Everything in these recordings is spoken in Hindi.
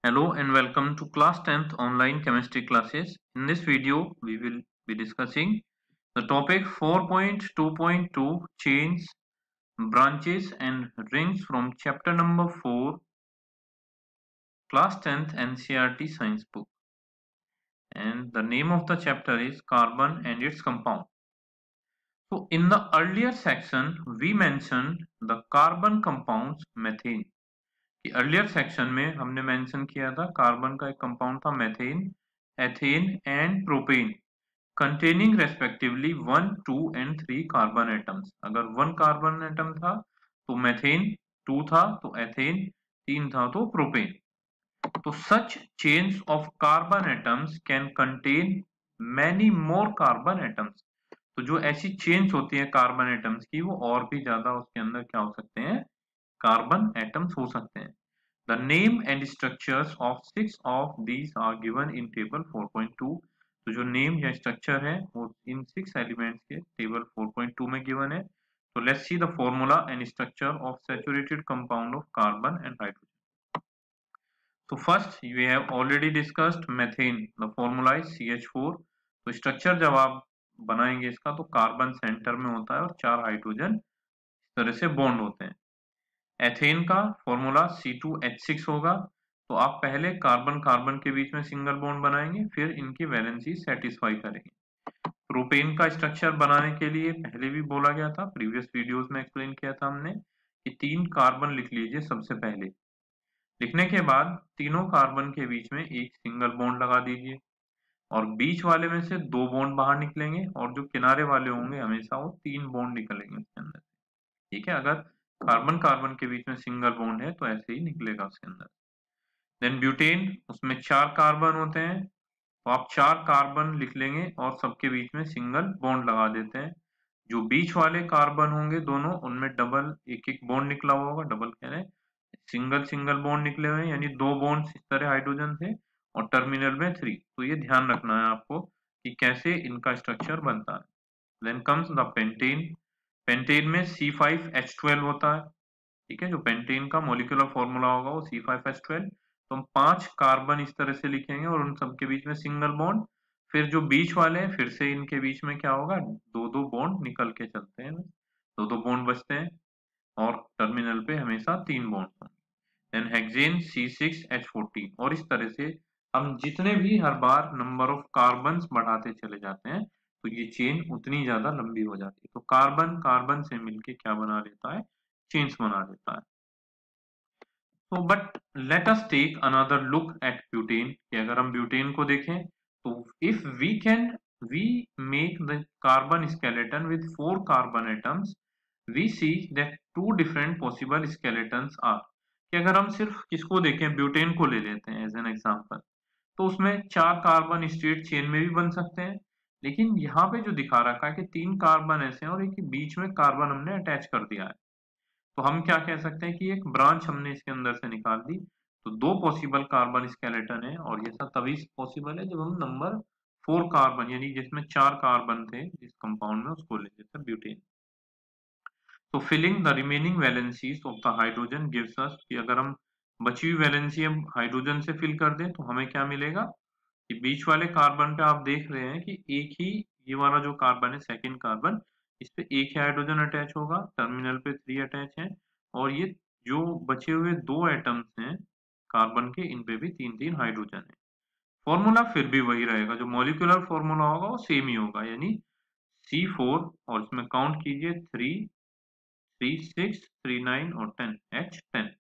Hello and welcome to class 10th online chemistry classes. In this video, we will be discussing the topic 4.2.2 chains, branches and rings from chapter number 4, class 10th NCERT science book. And the name of the chapter is carbon and its compound. So in the earlier section, we mentioned the carbon compounds methane. कि अर्लियर सेक्शन में हमने मेंशन किया था कार्बन का एक कंपाउंड था methane, ethane and propane containing respectively 1, 2 and 3 carbon atoms. अगर 1 कार्बन एटम था तो मेथेन, 2 था तो एथेन, 3 था तो प्रोपेन. तो such chains of carbon atoms can contain many more carbon atoms. तो जो ऐसी चेन्स होती है कार्बन एटम्स की वो और भी ज्यादा उसके अंदर क्या हो सकते हैं, कार्बन एटम्स हो सकते हैं. The name and structures of 6 of these are given in table 4.2. तो जो नेम या स्ट्रक्चर है वो इन 6 एलिमेंट्स के टेबल 4.2 में गिवन है. तो let's see the formula and structure of saturated compound of carbon and hydrogen. So first we have already discussed methane. The formula is CH4. तो स्ट्रक्चर जब आप बनाएंगे इसका तो कार्बन सेंटर में होता है और 4 हाइड्रोजन इस तरह से बॉन्ड होते हैं. एथेन का फॉर्मूला C2H6 होगा. तो आप पहले कार्बन कार्बन के बीच में सिंगल बॉन्ड बनाएंगे, फिर इनकी वैलेंसी सेटिस्फाई करेंगे. प्रोपेन का स्ट्रक्चर बनाने के लिए पहले भी बोला गया था, प्रीवियस वीडियोस में एक्सप्लेन किया था हमने कि 3 कार्बन लिख लीजिए. सबसे पहले लिखने के बाद तीनों कार्बन के बीच में एक सिंगल बॉन्ड लगा दीजिए और बीच वाले में से 2 बॉन्ड बाहर निकलेंगे और जो किनारे वाले होंगे हमेशा वो 3 बॉन्ड निकलेंगे उसके अंदर. ठीक है, अगर कार्बन कार्बन के बीच में सिंगल बॉन्ड है तो ऐसे ही निकलेगा उसके अंदर. देन ब्यूटेन, उसमें 4 कार्बन होते हैं तो आप 4 कार्बन लिख लेंगे और सबके बीच में सिंगल बॉन्ड लगा देते हैं. जो बीच वाले कार्बन होंगे दोनों उनमें डबल एक एक बॉन्ड निकला हुआ होगा. डबल कह रहे हैं, सिंगल सिंगल बॉन्ड निकले हुए हैं यानी 2 बॉन्ड इस तरह हाइड्रोजन से और टर्मिनल में 3. तो ये ध्यान रखना है आपको कि कैसे इनका स्ट्रक्चर बनता है. Then comes the pentane. Pentane में C5H12 होता है. ठीक है, जो पेंटेन का मॉलिक्यूलर फॉर्मूला होगा वो C5H12. तो हम 5 कार्बन इस तरह से लिखेंगे और उन सबके बीच में सिंगल बॉन्ड. फिर जो बीच वाले हैं फिर से इनके बीच में क्या होगा, 2-2 बॉन्ड निकल के चलते हैं, 2-2 बॉन्ड बचते हैं और टर्मिनल पे हमेशा 3 बॉन्ड होंगे. Then hexane C6H14. और इस तरह से हम जितने भी हर बार नंबर ऑफ कार्बन्स बढ़ाते चले जाते हैं तो ये चेन उतनी ज्यादा लंबी हो जाती है. तो कार्बन कार्बन से मिलके क्या बना लेता है, चेन्स बना लेता है. तो but let us take another look at butane. कि अगर हम ब्यूटेन को देखें तो if we make the carbon skeleton with 4 carbon atoms, we see that 2 different possible skeletons are. कि अगर हम सिर्फ किसको देखें, ब्यूटेन को ले लेते हैं एज एन एग्जांपल, तो उसमें 4 कार्बन स्ट्रेट चेन में भी बन सकते हैं. लेकिन यहाँ पे जो दिखा रखा है कि 3 कार्बन ऐसे हैं और एक बीच में कार्बन हमने अटैच कर दिया है. तो हम क्या कह सकते हैं कि एक ब्रांच हमने इसके अंदर से निकाल दी. तो 2 पॉसिबल कार्बन स्केलेटन है और ये सब तभी पॉसिबल है जब हम नंबर 4 कार्बन यानी जिसमें 4 कार्बन थे जिस कंपाउंड में उसको ले लेते हैं ब्यूटेन. तो filling the remaining valencies of the hydrogen gives us. कि अगर हम बची हुई वैलेंसी हम हाइड्रोजन से फिल कर दें तो हमें क्या मिलेगा कि बीच वाले कार्बन पे आप देख रहे हैं कि एक ही ये वाला जो कार्बन है सेकंड कार्बन, इस पे एक ही हाइड्रोजन अटैच होगा, टर्मिनल पे 3 अटैच है और ये जो बचे हुए 2 एटम्स हैं कार्बन के इन पे भी 3-3 हाइड्रोजन है. फॉर्मूला फिर भी वही रहेगा, जो मॉलिक्यूलर फॉर्मूला होगा वो सेम ही होगा यानी C4 और इसमें काउंट कीजिए 3, 3, 6, 3, 9 और 10 H10.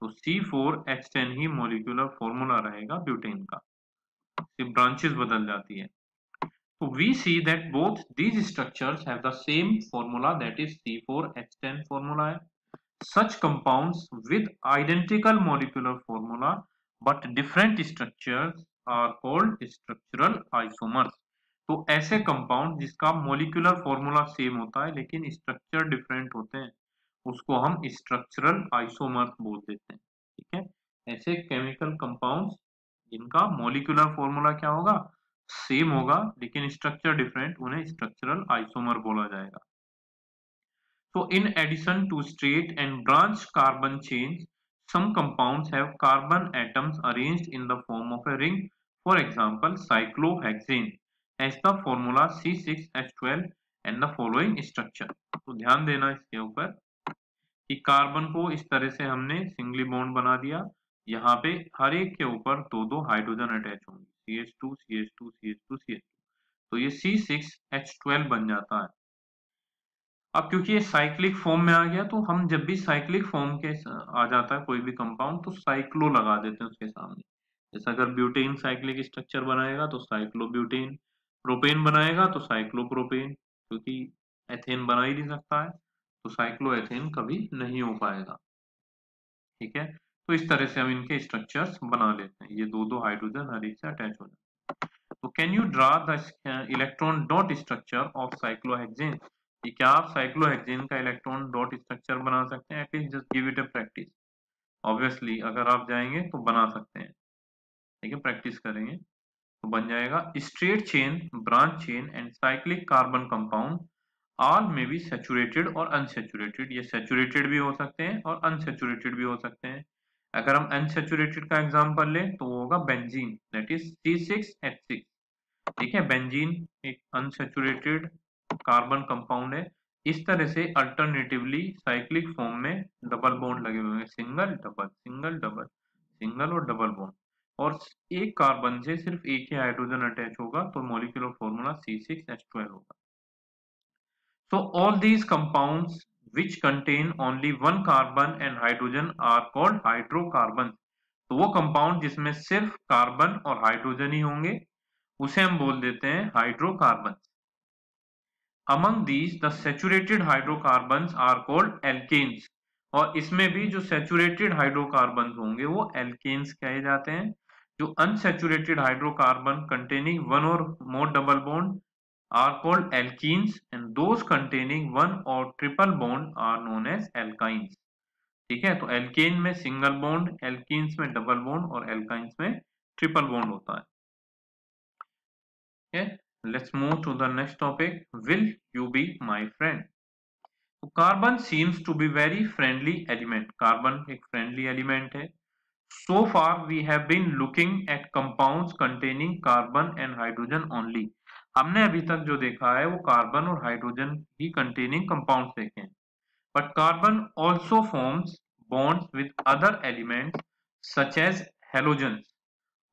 तो C4H10 ही मॉलिक्यूलर फॉर्मूला रहेगा ब्यूटेन का. सिर्फ ब्रांचेस बदल जाती है. So we see that both these structures have the same formula, that is C4H10 formula. Such compounds with identical molecular formula but different structures are called structural isomers. तो ऐसे कंपाउंड जिसका मॉलिक्यूलर फॉर्मूला सेम होता है लेकिन स्ट्रक्चर डिफरेंट होते हैं उसको हम स्ट्रक्चरल आइसोमर्स बोल देते हैं. ठीक है, ऐसे केमिकल कंपाउंड्स जिनका मॉलिक्यूलर फॉर्मूला क्या होगा, सेम होगा लेकिन स्ट्रक्चर डिफरेंट, उन्हें स्ट्रक्चरल आइसोमर बोला जाएगा. So in addition to straight and branch carbon chains, some compounds have carbon atoms arranged in the form of a ring, for example cyclohexane, as the formula C6H12 and the following structure। तो ध्यान देना इसके ऊपर कि कार्बन को इस तरह से हमने सिंगली बॉन्ड बना दिया, यहाँ पे हर एक के ऊपर दो दो हाइड्रोजन अटैच होंगे, CH2 CH2 CH2 CH2, तो ये C6H12 बन जाता है। अब क्योंकि ये साइक्लिक फॉर्म में आ गया, तो हम जब भी साइक्लिक फॉर्म के आ जाता है कोई भी कंपाउंड, तो साइक्लो लगा देते हैं उसके सामने। जैसे अगर ब्यूटेन साइक्लिक स्ट्रक्चर बनाएगा तो साइक्लोब्यूटेन, प्रोपेन बनाएगा तो साइक्लोप्रोपेन, क्योंकि एथेन बना ही नहीं सकता है तो साइक्लोएथेन कभी नहीं हो पाएगा। ठीक है, तो इस तरह से हम इनके स्ट्रक्चर्स बना लेते हैं, ये दो दो हाइड्रोजन हर एक से अटैच हो जाए। तो can you draw the electron dot structure of cyclohexane, कि क्या आप साइक्लोहेक्सेन का इलेक्ट्रॉन डॉट स्ट्रक्चर बना सकते हैं? At least just give it a practice. Obviously अगर आप जाएंगे तो बना सकते हैं, ठीक है, प्रैक्टिस करेंगे तो बन जाएगा। Straight chain, branch chain and cyclic carbon compound all may be saturated और अनसैचुरेटेड, ये सैचुरेटेड भी हो सकते हैं और अनसैचुरेटेड भी हो सकते हैं। अगर हम अनसैचुरेटेड का एग्जांपल लें तो वो होगा बेंजीन, दैट इज C6H6। ठीक है, बेंजीन एक अनसैचुरेटेड कार्बन कंपाउंड है। इस तरह से अल्टरनेटिवली साइक्लिक फॉर्म में डबल बॉन्ड लगे हुए हैं, single double single double single और डबल बॉन्ड, और एक कार्बन से सिर्फ एक ही हाइड्रोजन अटैच होगा तो मॉलिक्यूलर फॉर्मूला C6H12 होगा। So all these compounds which contain only one carbon and hydrogen are called hydrocarbons। तो वो कंपाउंड जिसमें सिर्फ कार्बन और हाइड्रोजन ही होंगे उसे हम बोल देते हैं hydrocarbon. Among these the saturated hydrocarbons are called alkanes, और इसमें भी जो सैचुरेटेड हाइड्रोकार्बन होंगे वो एल्केन्स कहे जाते हैं। जो अनसैचुरेटेड हाइड्रोकार्बन कंटेनिंग वन और more double bond are called alkenes and those containing one or triple bond are known as alkynes। ठीक है, तो एल्केन में सिंगल बॉन्ड, एल्कीन्स में डबल बॉन्ड और एल्काइंस में ट्रिपल बॉन्ड होता है। Okay, let's move to the next topic, will you be my friend। तो carbon seems to be very friendly element, carbon एक फ्रेंडली एलिमेंट है। So far we have been looking at compounds containing carbon and hydrogen only। हमने अभी तक जो देखा है वो कार्बन और हाइड्रोजन ही कंटेनिंग कंपाउंड्स देखे हैं। But carbon also forms bonds with other elements such as halogens,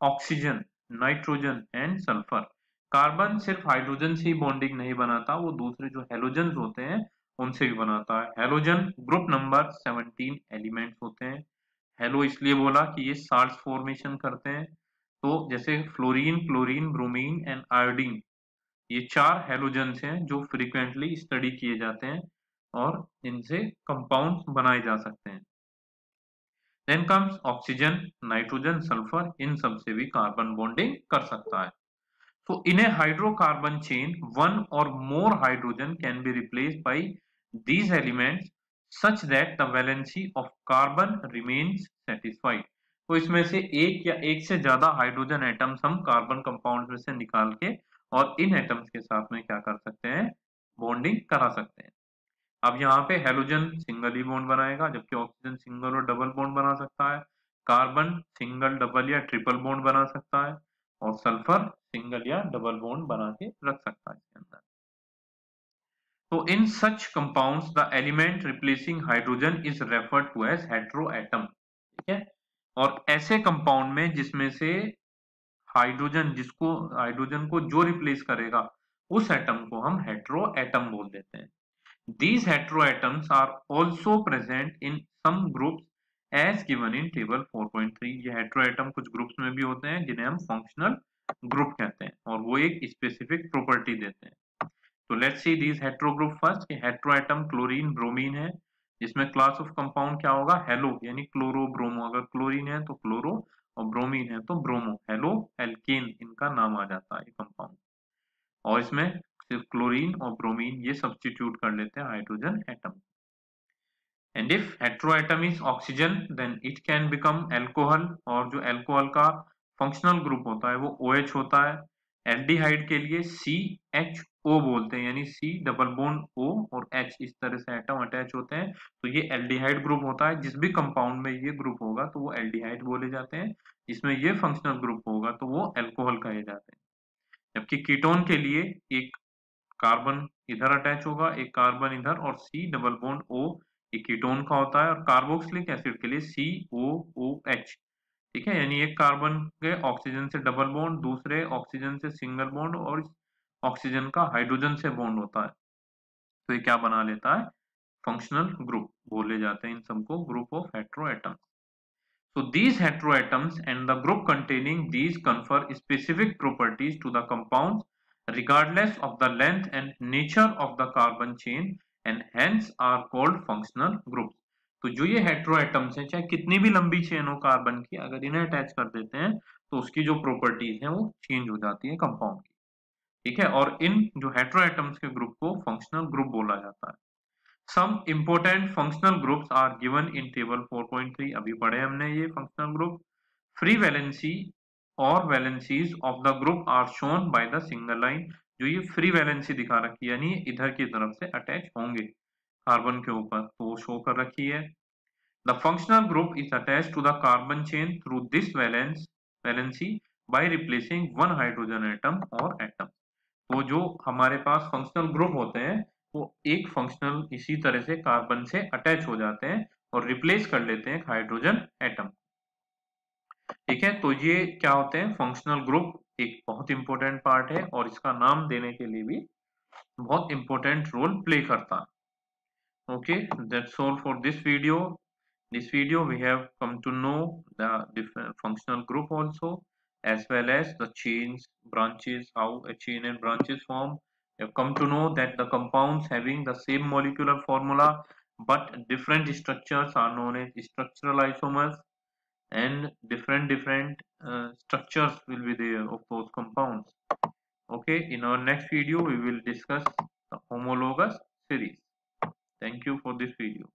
oxygen, nitrogen and sulphur. Carbon सिर्फ हाइड्रोजन से ही बॉन्डिंग नहीं बनाता, वो दूसरे जो हेलोजन होते हैं उनसे भी बनाता है। हेलोजन ग्रुप नंबर 17 एलिमेंट्स होते हैं। हेलो इसलिए बोला कि ये साल्ट्स फॉर्मेशन करते हैं, तो जैसे fluorine, chlorine, bromine and iodine, ये चार हेलोजेंस हैं जो फ्रीक्वेंटली स्टडी किए जाते हैं और इनसे कंपाउंड्स बनाए जा सकते हैं। Then comes oxygen, nitrogen, sulphur, इन सब से भी कार्बन बॉन्डिंग कर सकता है। So in a hydrocarbon chain, one or more hydrogen can be replaced by these elements such that the valency of carbon remains satisfied। तो इसमें से एक या एक से ज्यादा हाइड्रोजन एटम्स हम कार्बन कंपाउंड में से निकाल के और इन एटम्स के साथ में क्या कर सकते हैं, बॉन्डिंग करा सकते हैं। अब यहाँ पे हेलोजन सिंगल ही बॉन्ड बनाएगा, जबकि ऑक्सीजन सिंगल और डबल बॉन्ड बना सकता है। कार्बन सिंगल, डबल या ट्रिपल बॉन्ड बना सकता है, और सल्फर सिंगल या डबल बॉन्ड बना के रख सकता है इसके अंदर। तो in such compounds the element replacing hydrogen is referred to as heteroatom. ठीक है, और ऐसे कंपाउंड में जिसमें से हाइड्रोजन को जो रिप्लेस करेगा उस एटम को हम हेटेरोएटम बोल देते हैं। These heteroatoms are also present in some groups as given in table 4.3। ये heteroatom कुछ ग्रुप्स में भी होते हैं जिन्हें हम फंक्शनल ग्रुप कहते हैं और वो एक स्पेसिफिक प्रॉपर्टी देते हैं। तो let's see these hetero group first. Heteroatom chlorine, bromine है, जिसमें क्लास ऑफ कंपाउंड क्या होगा, हेलो, यानी क्लोरो ब्रोमो। अगर क्लोरीन है तो क्लोरो और ब्रोमीन है तो ब्रोमो, हेलो एल्केन इनका नाम आ जाता है कंपाउंड। और इसमें सिर्फ क्लोरीन और ब्रोमीन ये सब्स्टिट्यूट कर लेते हैं hydrogen atom. And if heteroatom is oxygen then it can become alcohol, और जो एल्कोहल का फंक्शनल ग्रुप होता है वो OH होता है। एल्डिहाइड के लिए CHO बोलते हैं, यानी C डबल बॉन्ड O और H, इस तरह से एटम अटैच होते हैं तो ये एल्डिहाइड ग्रुप होता है। जिस भी कंपाउंड में ये ग्रुप होगा तो वो एल्डिहाइड बोले जाते हैं, जिसमें ये फंक्शनल ग्रुप होगा तो वो अल्कोहल कहे जाते हैं। जबकि कीटोन के लिए एक कार्बन इधर अटैच होगा, एक कार्बन इधर, और C डबल बॉन्ड O ये कीटोन का होता है। और कार्बोक्सिलिक एसिड के लिए COOH, ठीक है, यानी एक कार्बन के ऑक्सीजन से डबल बॉन्ड, दूसरे ऑक्सीजन से सिंगल बॉन्ड, और ऑक्सीजन का हाइड्रोजन से बॉन्ड होता है, तो ये क्या बना लेता है, फंक्शनल ग्रुप बोले जाते हैं इन सबको, group of heteroatoms. So these heteroatoms and the group containing these confer specific properties to the compounds regardless of the length and nature of the carbon chain and hence are called functional groups. तो जो ये हेटेरोएटम्स हैं, चाहे कितनी भी लंबी चेन हो कार्बन की, अगर इन्हें अटैच कर देते हैं तो उसकी जो प्रॉपर्टीज हैं वो चेंज हो जाती है कंपाउंड की, ठीक है। और इन जो हेटेरोएटम्स के ग्रुप को फंक्शनल ग्रुप बोला जाता है। Some important functional groups are given in table 4.3, अभी पढ़े हमने ये functional group। Free valency और valencies of the group are shown by the single line। जो ये free valency दिखा रखी है, यानी इधर की तरफ से अटैच होंगे कार्बन के ऊपर, तो वो शो कर रखी है। The functional group is attached to the carbon chain through this valency by replacing one hydrogen atom or atom। तो जो हमारे पास फंक्शनल ग्रुप होते हैं वो एक फंक्शनल इसी तरह से कार्बन से अटैच हो जाते हैं और रिप्लेस कर लेते हैं हाइड्रोजन एटम, ठीक है। तो ये क्या होते हैं, फंक्शनल ग्रुप एक बहुत इंपॉर्टेंट पार्ट है और इसका नाम देने के लिए भी बहुत इंपॉर्टेंट रोल प्ले करता है। Okay, that's all for this video. This video we have come to know the different functional group also, as well as the chains, branches, how a chain and branches form. We have come to know that the compounds having the same molecular formula but different structures are known as structural isomers, and different structures will be there of those compounds. Okay, in our next video we will discuss the homologous series. Thank you for this video.